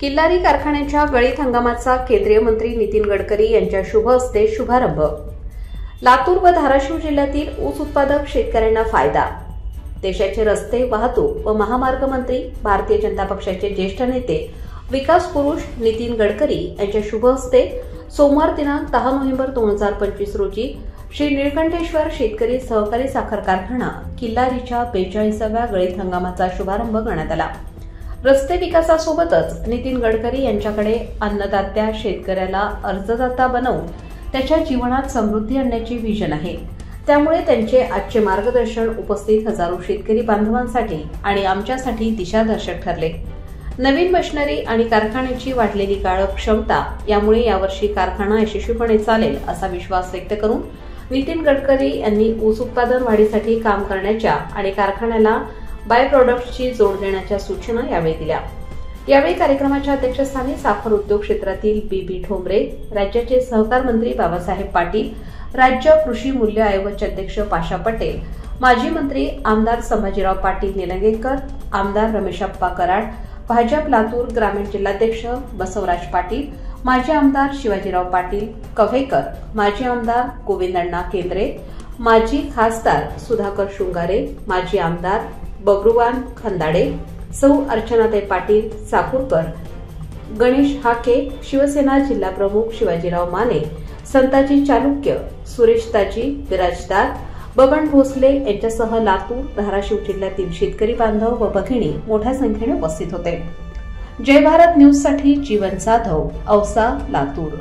किल्लारी कारखान्याच्या गळीत हंगामाचा केंद्रीय मंत्री नितीन गडकरी यांच्या शुभ हस्ते शुभारंभ। लातूर व धाराशिव जिल्ह्यातील ऊस उत्पादक शेतकऱ्यांना फायदा। देशाचे रस्ते वाहतूक व महामार्ग मंत्री भारतीय जनता पक्षाचे ज्येष्ठ नेते विकास पुरुष नितीन गडकरी यांच्या शुभ हस्ते सोमवार दिनांक 10 नोव्हेंबर 2025 रोजी श्री नीलकंठेश्वर शेतकरी सहकारी साखर कारखाना किल्लारीच्या 42व्या गळीत हंगामाचा शुभारंभ करण्यात आला। रस्ते विकासासोबतच नितीन गडकरी यांच्याकडे अन्नदात्या शेतकऱ्याला अर्जदाता बनवून त्याच्या जीवनात समृद्धी आणण्याची व्हिजन आहे। त्यामुळे त्यांचे आजचे मार्गदर्शन उपस्थित हजारो शेतकरी बांधवांसाठी आणि आमच्यासाठी दिशादर्शक ठरले। नवीन मशिनरी आणि कारखान्याची वाढलेली कार्यक्षमता यामुळे यावर्षी कारखाना यशस्वीपणे चालेल असा विश्वास व्यक्त करून नितीन गडकरी यांनी ऊस उत्पादन वाढीसाठी काम करण्याच्या आणि कारखान्याला बाय प्रोडक्ट्सची जोड देण्याच्या सूचना यावेळी दिल्या। यावेळी कार्यक्रमाच्या अध्यक्षस्थानी साखर उद्योग क्षेत्रातील बी ठोंबरे, राज्याचे सहकार मंत्री बाबासाहेब पाटील, राज्य कृषी मूल्य आयोगाचे अध्यक्ष पाशा पटेल, माजी मंत्री आमदार संभाजीराव पाटील निलंगेकर, आमदार रमेशप्पा कराड, भाजप लातूर ग्रामीण जिल्हाध्यक्ष बसवराज पाटील, माजी आमदार शिवाजीराव पाटील कव्हेकर, माजी आमदार गोविंदण्णा केंद्रे, माजी खासदार सुधाकर शृंगारे, माजी आमदार बबरूवान खंदाडे, सौ अर्चनाताई पाटील साकुरकर, गणेश हाके, शिवसेना जिल्हा प्रमुख शिवाजीराव माने, संताजी चालुक्य, सुरेश ताजी विराजदार, बबन भोसले यांच्यासह लातूर धाराशिव जिल्ह्यातील शेतकरी बांधव व भगिनी मोठ्या संख्येने उपस्थित होते। जय भारत न्यूज साठी जीवन जाधव, औसा, लातूर।